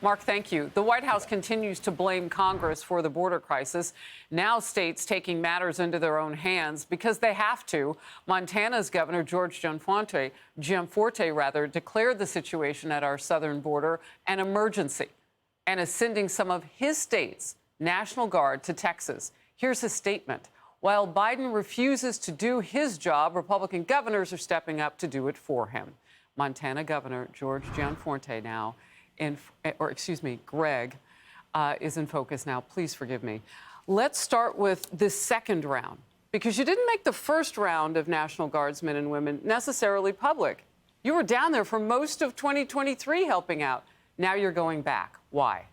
Mark, thank you. The White House continues to blame Congress for the border crisis. Now states taking matters into their own hands because they have to. Montana's Governor George Gianforte declared the situation at our southern border an emergency and is sending some of his state's National Guard to Texas. Here's his statement. While Biden refuses to do his job, Republican governors are stepping up to do it for him. Montana Governor George Gianforte now, Greg, is in focus now. Please forgive me. Let's start with this second round, because you didn't make the first round of National Guardsmen and women necessarily public. You were down there for most of 2023 helping out. Now you're going back. Why?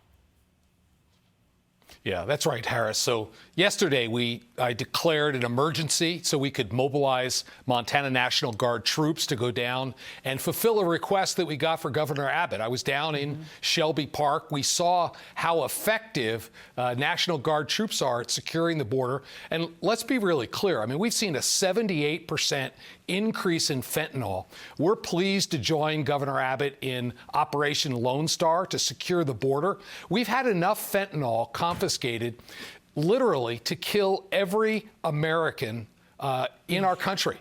Yeah, that's right, Harris. So yesterday, I declared an emergency so we could mobilize Montana National Guard troops to go down and fulfill a request that we got for Governor Abbott. I was down in Shelby Park. We saw how effective National Guard troops are at securing the border. And let's be really clear. I mean, we've seen a 78% increase in fentanyl. We're pleased to join Governor Abbott in Operation Lone Star to secure the border. We've had enough fentanyl confiscated literally to kill every American in our country.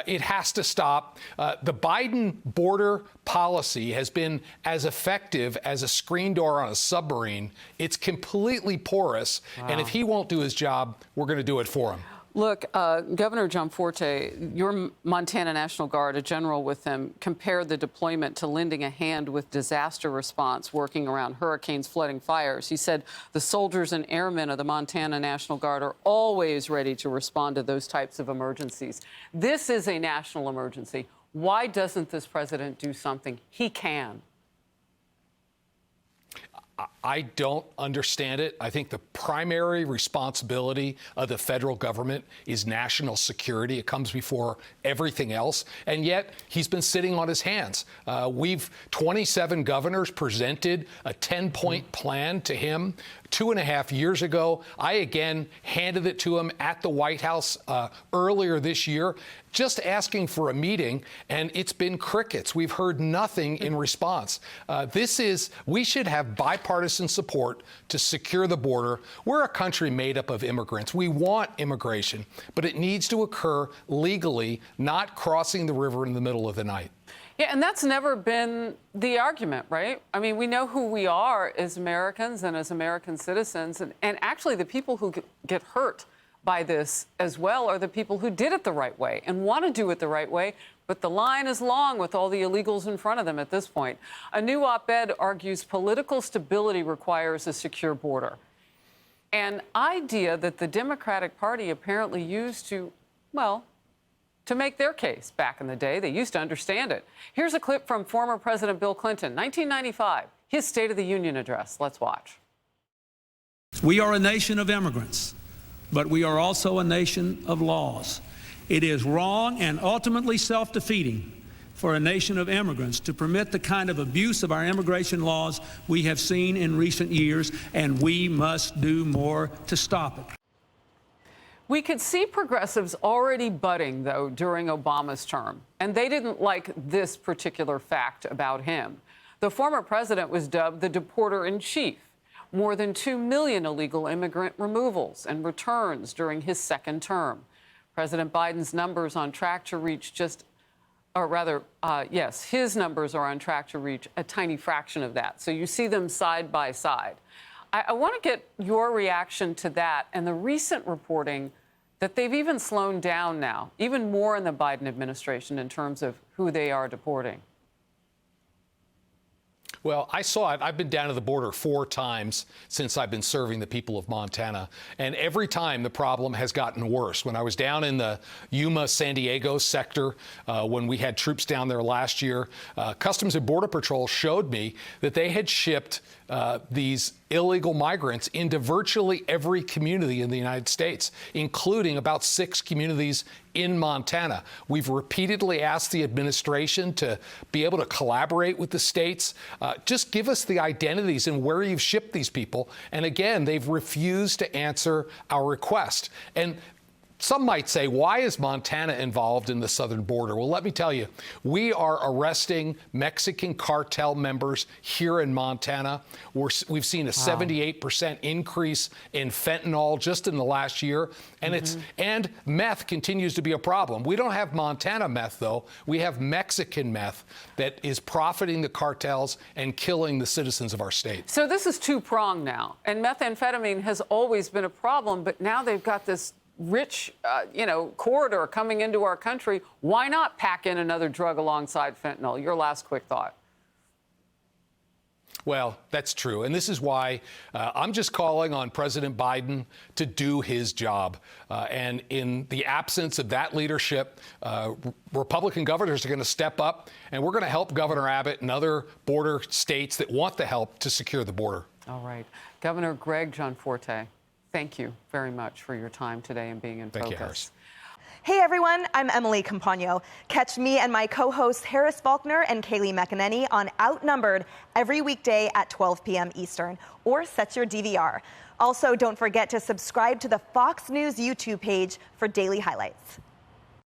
It has to stop. The Biden border policy has been as effective as a screen door on a submarine. It's completely porous. Wow. And if he won't do his job, we're going to do it for him. Look, Governor Gianforte, your Montana National Guard, a general with them, compared the deployment to lending a hand with disaster response, working around hurricanes, flooding, fires. He said the soldiers and airmen of the Montana National Guard are always ready to respond to those types of emergencies. This is a national emergency. Why doesn't this president do something? He can. I don't understand it. I think the primary responsibility of the federal government is national security. It comes before everything else. And yet he's been sitting on his hands. 27 governors presented a 10-point plan to him 2.5 years ago. I again handed it to him at the White House earlier this year, just asking for a meeting, and it's been crickets. We've heard nothing in response. We should have bipartisan support to secure the border. We're a country made up of immigrants. We want immigration, but it needs to occur legally, not crossing the river in the middle of the night. Yeah, and that's never been the argument, right? I mean, we know who we are as Americans and as American citizens, and actually the people who get hurt by this as well are the people who did it the right way and want to do it the right way, but the line is long with all the illegals in front of them at this point. A new op-ed argues political stability requires a secure border, an idea that the Democratic Party apparently used to, well, to make their case back in the day. They used to understand it. Here's a clip from former President Bill Clinton, 1995, his State of the Union address. Let's watch. We are a nation of immigrants, but we are also a nation of laws. It is wrong and ultimately self-defeating for a nation of immigrants to permit the kind of abuse of our immigration laws we have seen in recent years, and we must do more to stop it. We could see progressives already budding, though, during Obama's term, and they didn't like this particular fact about him. The former president was dubbed the deporter-in-chief. More than 2 million illegal immigrant removals and returns during his second term. President Biden's numbers on track to reach his numbers are on track to reach a tiny fraction of that. So you see them side by side. I want to get your reaction to that and the recent reporting that they've even slowed down now, even more in the Biden administration in terms of who they are deporting. Well, I saw it. I've been down to the border 4 times since I've been serving the people of Montana. And every time the problem has gotten worse. When I was down in the Yuma, San Diego sector, when we had troops down there last year, Customs and Border Patrol showed me that they had shipped these illegal migrants into virtually every community in the United States, including about 6 communities in Montana. We've repeatedly asked the administration to be able to collaborate with the states. Just give us the identities and where you've shipped these people. And again, they've refused to answer our request. And some might say, why is Montana involved in the southern border? Well, let me tell you, we are arresting Mexican cartel members here in Montana. We've seen a 78% increase in fentanyl just in the last year, and and meth continues to be a problem. We don't have Montana meth, though. We have Mexican meth that is profiting the cartels and killing the citizens of our state. So this is two-pronged now, and methamphetamine has always been a problem, but now they've got this rich, corridor coming into our country. Why not pack in another drug alongside fentanyl? Your last quick thought. Well, that's true. And this is why I'm just calling on President Biden to do his job. And in the absence of that leadership, Republican governors are going to step up, and we're going to help Governor Abbott and other border states that want the help to secure the border. All right. Governor Greg Gianforte, thank you very much for your time today and being in Focus. Thank you, Harris. Hey everyone, I'm Emily Campagno. Catch me and my co-hosts Harris Faulkner and Kaylee McEnany on Outnumbered every weekday at 12 p.m. Eastern, or set your DVR. Also, don't forget to subscribe to the Fox News YouTube page for daily highlights.